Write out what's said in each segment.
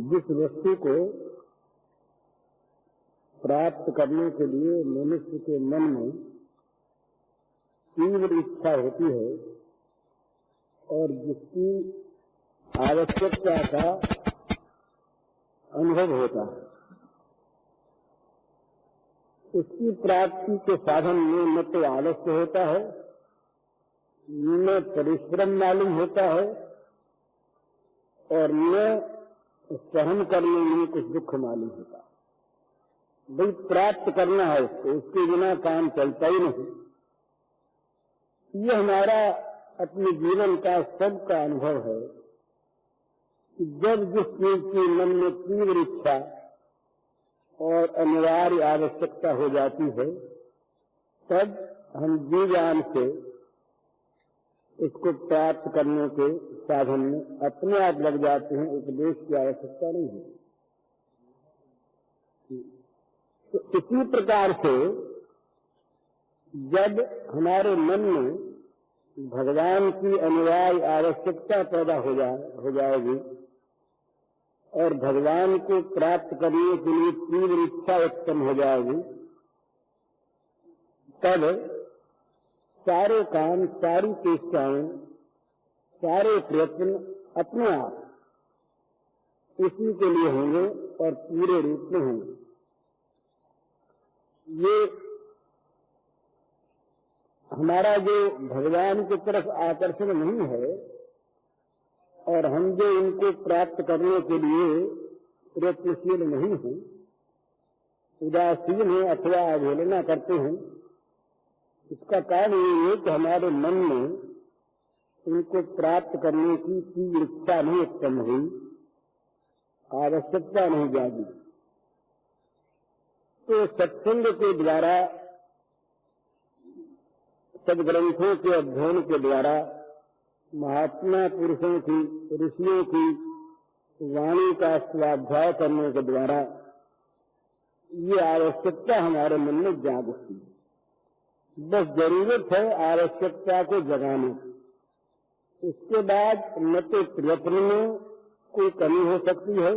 जिस वस्तु को प्राप्त करने के लिए मनुष्य के मन में तीव्र इच्छा होती है और जिसकी आवश्यकता का अनुभव होता है, उसकी प्राप्ति के साधन में न तो आलस्य होता है, न परिश्रम मालूम होता है और न सहन करने में कुछ दुख मालूम होता है। भाई प्राप्त करना है उसको, उसके बिना काम चलता ही नहीं। ये हमारा अपने जीवन का सबका अनुभव है कि जब जिस चीज की मन में तीव्र इच्छा और अनिवार्य आवश्यकता हो जाती है, तब हम जी जान से इसको प्राप्त करने के साधन में अपने आप लग जाते हैं। उपदेश की आवश्यकता नहीं है। तो इसी प्रकार से जब हमारे मन में भगवान की अनिवार्य आवश्यकता पैदा हो जाएगी और भगवान को प्राप्त करने के लिए तीव्र इच्छा उत्पन्न हो जाएगी, तब सारे काम, सारी चेष्टाएं, सारे प्रयत्न अपने आप इसी के लिए होंगे और पूरे रूप में होंगे। ये हमारा जो भगवान की तरफ आकर्षण नहीं है और हम जो इनको प्राप्त करने के लिए प्रयत्नशील नहीं हैं, उदासीन हैं अथवा अवहेलना करते हैं, इसका कारण ये है कि हमारे मन में उनको प्राप्त करने की तीव्र इच्छा नहीं उत्पन्न हुई, आवश्यकता नहीं जागी। तो सत्संग के द्वारा, सद्ग्रंथों के अध्ययन के द्वारा, महात्मा पुरुषों की, ऋषियों की वाणी का स्वाध्याय करने के द्वारा ये आवश्यकता हमारे मन में जाग उठती है। बस जरूरत है आवश्यकता को जगाने की। उसके बाद न तो प्रयत्न में कोई कमी हो सकती है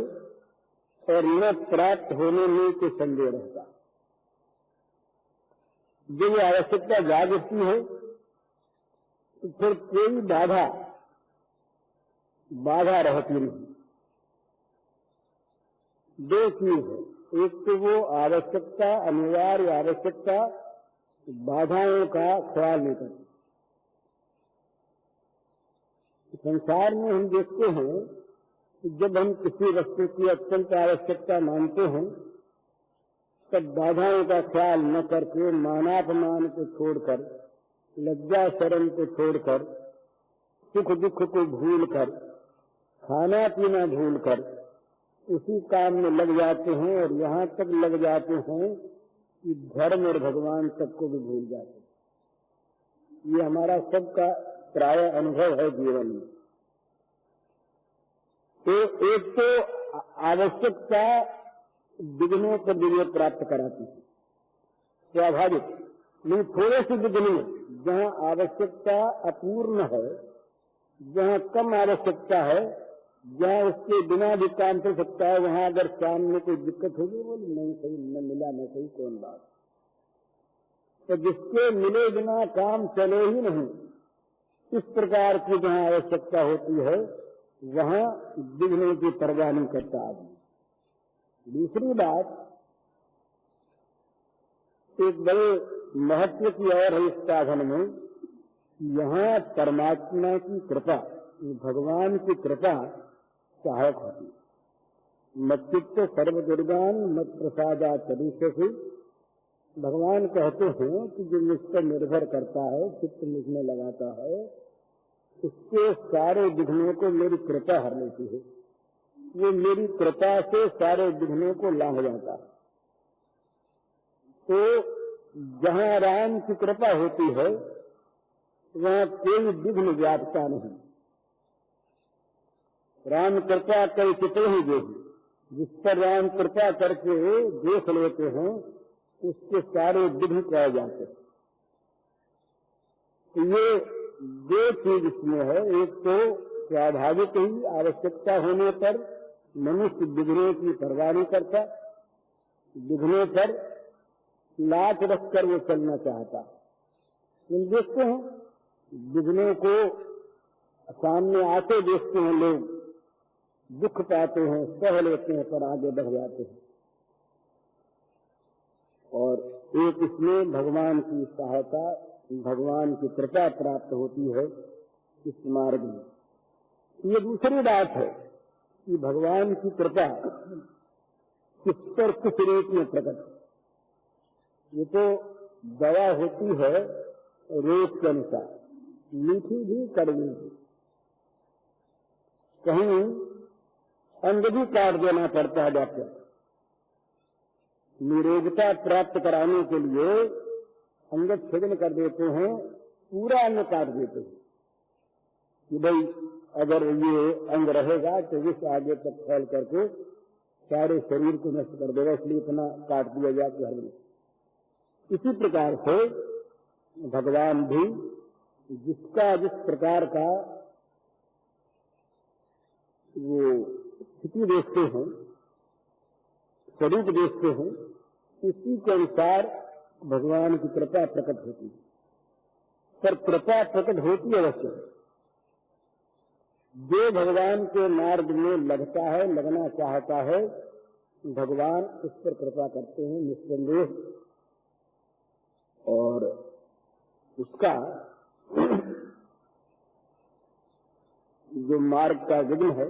और न प्राप्त होने में कोई संदेह रहता। जब ये आवश्यकता जाग उठती है तो फिर कोई बाधा रहती नहीं। दो चीज है, एक तो वो आवश्यकता, अनिवार्य आवश्यकता, बाधाओं का ख्याल नहीं करती। संसार में हम देखते हैं कि जब हम किसी वस्तु की अत्यंत आवश्यकता मानते हैं, तब बाधाओं का ख्याल न करके, मानापमान को छोड़कर, लज्जा शर्म को छोड़कर, सुख दुख को भूलकर, खाना पीना भूलकर उसी काम में लग जाते हैं और यहाँ तक लग जाते हैं कि धर्म और भगवान सबको भी भूल जाते हैं। ये हमारा सबका प्राय अनुभव है जीवन में। तो एक तो आवश्यकता विघ्नों पर विजय प्राप्त कराती है, स्वाभाविक नहीं। थोड़े से विघ्न जहाँ आवश्यकता अपूर्ण है, जहाँ कम आवश्यकता है, जहाँ उसके बिना भी काम चल सकता है, वहां अगर सामने कोई दिक्कत होगी, बोले नहीं सही, न मिला न सही, कौन बात। तो जिसके मिले बिना काम चले ही नहीं, इस प्रकार की जहाँ आवश्यकता होती है वहां विघ्न की परवाह नहीं करता आदमी। दूसरी बात, एक बड़े महत्व की और है इस साधन में, यहाँ परमात्मा की कृपा, भगवान की कृपा सहायक होती है। मच्चित्त सर्व दुर्गान मत प्रसादा तरीसे। भगवान कहते हैं कि जो मुझ पर निर्भर करता है, चित्त मुझ में लगाता है, उसके सारे विघ्नों को मेरी कृपा हर लेती है। वो मेरी कृपा से सारे विघ्नों को लांघ जाता है। तो जहाँ राम की कृपा होती है वहाँ कोई विघ्न व्यापता नहीं। राम कृपा कर चित्र ही देही, जिस पर राम कृपा करके देख लेते हैं उसके सारे विघ्न पाए जाते हैं। तो ये दो चीज इसमें है, एक तो स्वाभाविक ही आवश्यकता होने पर मनुष्य विघ्नों की परवाह नहीं करता, विघ्नों पर लात रखकर वो चलना चाहता। तुम देखते हैं विघ्नों को सामने आते देखते हैं लोग, दुख पाते हैं, सह लेते हैं, पर आगे बढ़ जाते हैं। और एक इसमें भगवान की सहायता, भगवान की कृपा प्राप्त होती है इस मार्ग में। ये दूसरी बात है कि भगवान की कृपा किस पर किस रूप में प्रकट। ये तो दवा होती है रोग के अनुसार, मीठी भी कड़वी भी। कहीं अंग भी काट देना पड़ता है डॉक्टर, निरोगता प्राप्त कराने के लिए अंग छेदन कर देते हैं, पूरा अंग काट देते हैं कि भाई अगर ये अंग रहेगा तो विष आगे तक फैल करके सारे शरीर को नष्ट कर देगा, इसलिए इतना काट दिया जाए कि हर में। इसी प्रकार से भगवान भी जिसका जिस प्रकार का वो स्थिति देखते हैं, स्वरूप देखते हैं, उसी के अनुसार भगवान की कृपा प्रकट होती है। पर कृपा प्रकट होती अवश्य, जो भगवान के मार्ग में लगता है, लगना चाहता है, भगवान उस पर कृपा करते हैं निस्संदेह। और उसका जो मार्ग का विघ्न है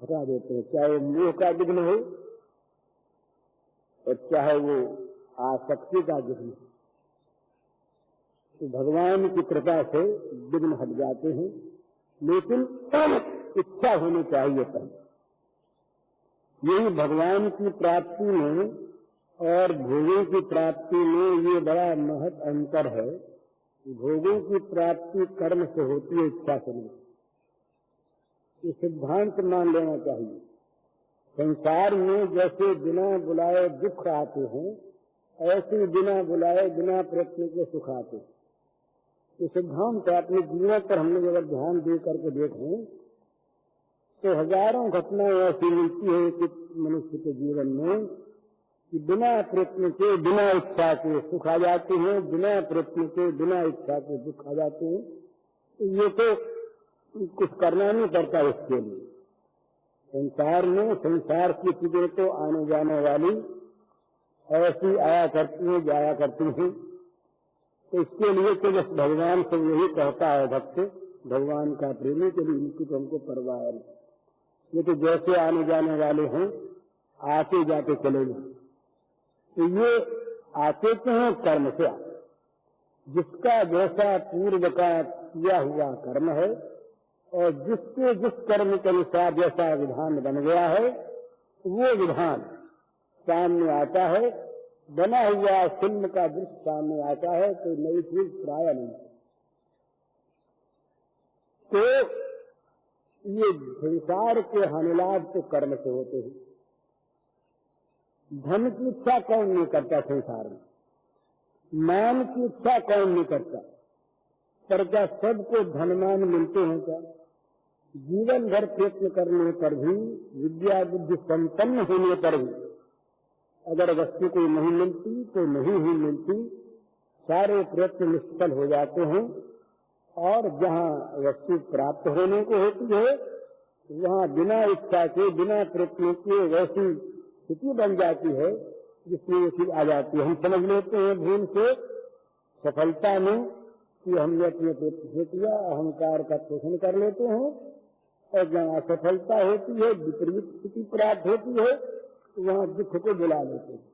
हटा देते हैं, चाहे मोह का विघ्न हो और चाहे वो आसक्ति का विघ्न हो, तो भगवान की कृपा से विघ्न हट जाते हैं। लेकिन इच्छा होनी चाहिए पहले। यही भगवान की प्राप्ति में और भोगों की प्राप्ति में ये बड़ा महत अंतर है। भोगों की प्राप्ति कर्म से होती है, इच्छा से नहीं। ये सिद्धांत मान लेना चाहिए। संसार में जैसे बिना बुलाए दुख आते हैं, ऐसे बिना बुलाए बिना प्रयत्न के सुख आते हैं। ये सिद्धांत अपने जीवन पर हम लोग अगर ध्यान दे करके देखें तो हजारों घटनाएं ऐसी मिलती है कि मनुष्य के जीवन में कि बिना प्रयत्न के, बिना इच्छा के सुख आ जाते हैं, बिना प्रयत्न के, बिना इच्छा के दुख आ जाते हैं। तो ये तो कुछ करना नहीं पड़ता इसके लिए। संसार में संसार की चीजें तो आने जाने वाली ऐसी आया करती हैं, जाया करती हैं। तो इसके लिए तो बस भगवान से यही कहता है भक्त, भगवान का प्रेमी के लिए इनकी तो हमको परवाह है। ये तो जैसे आने जाने वाले हैं, आते जाते चलेंगे। तो ये आते तो हैं कर्म से, जिसका जैसा पूर्व का किया हुआ कर्म है और जिसके जिस कर्म के अनुसार जैसा विधान बन गया है, वो विधान सामने आता है। बना हुआ फिल्म का दृश्य सामने आता है तो नई चीज प्राय नहीं। तो ये संसार के हानिलाभ तो कर्म से होते हैं। धन की इच्छा कौन नहीं करता संसार में, मान की इच्छा कौन नहीं करता, पर क्या सबको धनमान मिलते हैं क्या? जीवन भर प्रयत्न करने पर भी, विद्या बुद्धि संपन्न होने पर भी अगर वस्तु कोई नहीं मिलती तो नहीं ही मिलती, सारे प्रयत्न निष्फल हो जाते हैं। और जहाँ वस्तु प्राप्त होने को होती है वहाँ बिना इच्छा के, बिना प्रयत्न के वैसी स्थिति बन जाती है जिसमें ये चीज आ जाती है। हम समझ लेते हैं भूल से सफलता में कि हमने अपने प्रयत्न से किया, अहंकार का पोषण कर लेते हैं, और जहाँ असफलता होती है, विपरीत स्थिति प्राप्त होती है, वहाँ दुख को बुला लेते हैं।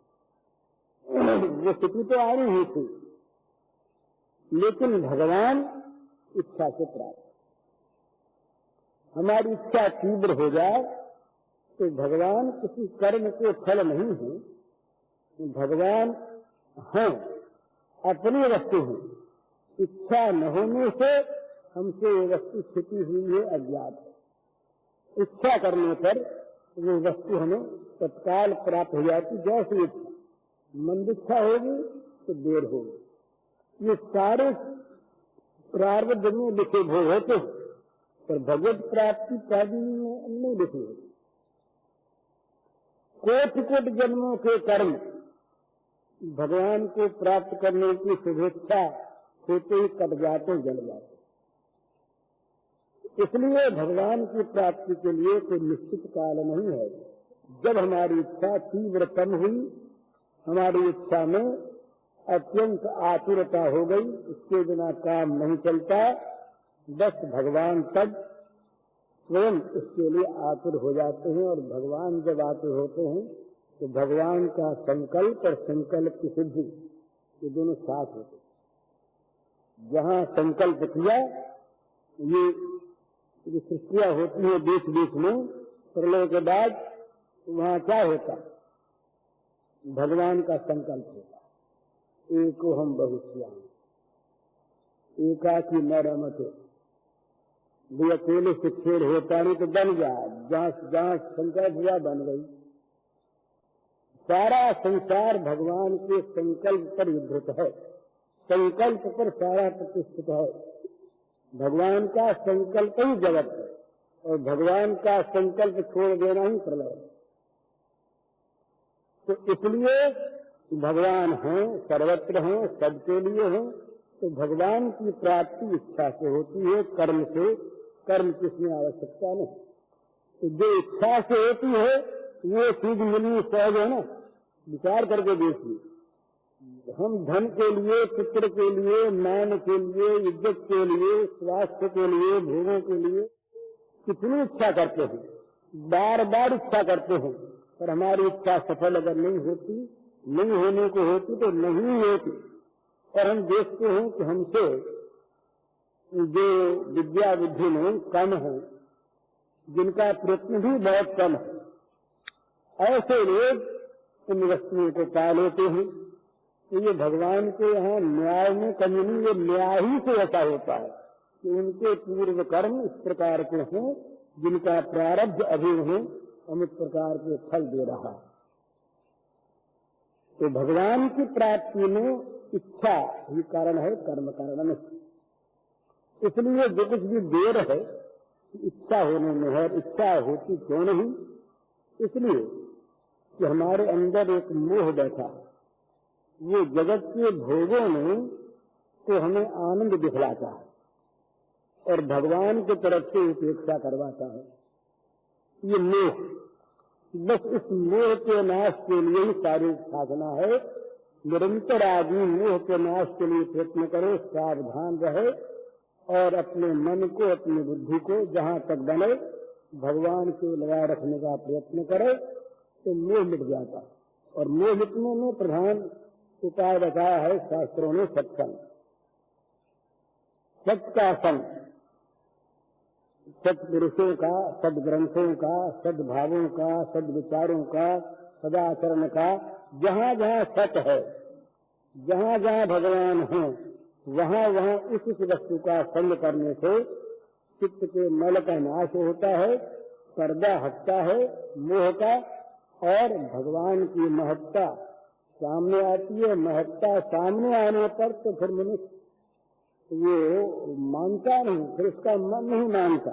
वो स्थिति तो आनी ही थी, लेकिन भगवान इच्छा से प्राप्त। हमारी इच्छा तीव्र हो जाए तो भगवान किसी कर्म को फल नहीं है, भगवान हैं, अपनी वस्तु है। इच्छा न होने से हमसे ये वस्तु छिपी हुई है, अज्ञात है। इच्छा करने पर वो वस्तु हमें तत्काल प्राप्त हो जाती, जैसी इच्छा। मंद इच्छा होगी तो देर होगी। ये सारे प्रारब्ध में लिखे भोग होते हैं, पर भगवत प्राप्ति प्रादी में नहीं लिखे होते। कोटि कोटि जन्मों के कर्म भगवान को प्राप्त करने की शुभेच्छा होते ही कट जाते, जल जाते। इसलिए भगवान की प्राप्ति के लिए कोई निश्चित काल नहीं है। जब हमारी इच्छा तीव्रतम हुई, हमारी इच्छा में अत्यंत आतुरता हो गई, इसके बिना काम नहीं चलता, बस भगवान तब स्वयं इसके लिए आतुर हो जाते हैं। और भगवान जब आतुर होते हैं तो भगवान का संकल्प और संकल्प की सिद्धि ये दोनों साथ होते हैं। जहाँ संकल्प किया, ये जो सृष्टियां होती है बीच बीच में प्रलय के बाद, वहाँ क्या होता? भगवान का संकल्प होता, एको हम बहुश्याम एकाकी न रमते। भी अकेले से खेल होता नहीं तो बन जाए, जहाँ संकल्प हुआ बन गई। सारा संसार भगवान के संकल्प पर युद्ध है, संकल्प पर सारा प्रतिष्ठित है। भगवान का संकल्प ही जगत है और भगवान का संकल्प छोड़ देना ही प्रलय है। तो इसलिए भगवान हैं, सर्वत्र हैं, सबके लिए हैं। तो भगवान की प्राप्ति इच्छा से होती है, कर्म से। कर्म किसमें आवश्यकता नहीं। तो जो इच्छा से होती है वो चीज मिलनी सहज है ना। विचार करके देखिए, हम धन के लिए, पुत्र के लिए, मान के लिए, इज्जत के लिए, स्वास्थ्य के लिए, भोगों के लिए कितनी इच्छा करते हैं, बार बार इच्छा करते हैं। पर हमारी इच्छा सफल अगर नहीं होती, नहीं होने को होती तो नहीं होती। और हम देखते हैं कि हमसे जो विद्या बुद्धि में कम है, जिनका प्रयत्न भी बहुत कम है, ऐसे लोग इन वस्तुओं को पा लेते हैं। तो ये भगवान के यहाँ न्याय में कमी नहीं, ये न्याय ही से ऐसा होता है कि उनके पूर्व कर्म इस प्रकार के हैं, जिनका प्रारब्ध अभी उन्हें अमित प्रकार के फल दे रहा है। तो भगवान की प्राप्ति में इच्छा ही कारण है, कर्म कारण नहीं। इसलिए जो कुछ भी देर है इच्छा होने में है, इच्छा होती क्यों नहीं? इसलिए कि हमारे अंदर एक मोह बैठा है, वो जगत के भोगों में तो हमें आनंद दिखलाता है और भगवान की तरफ से उपेक्षा करवाता है। ये मोह, बस इस मोह के नाश के लिए ही सारी साधना है। निरंतर आदमी मोह के नाश के लिए प्रयत्न करे, सावधान रहे और अपने मन को, अपनी बुद्धि को जहाँ तक बने भगवान को लगाए रखने का प्रयत्न करे तो मोह मिट जाता है। और मोह मिटने में प्रधान उपाय बताया है शास्त्रों ने सत्संग, सत्य का संग, सत्पुरुषों का, सद्ग्रंथों का, सद्भावों का, सद्विचारों का, सदाचरण का। जहाँ जहाँ सत्य है, जहाँ जहाँ भगवान है, वहाँ वहाँ उस वस्तु का संग करने से चित्त के मल का नाश होता है, पर्दा हटता है मोह का, और भगवान की महत्ता सामने आती है। महत्ता सामने आने पर तो फिर मनुष्य वो मानता नहीं, फिर उसका मन नहीं मानता।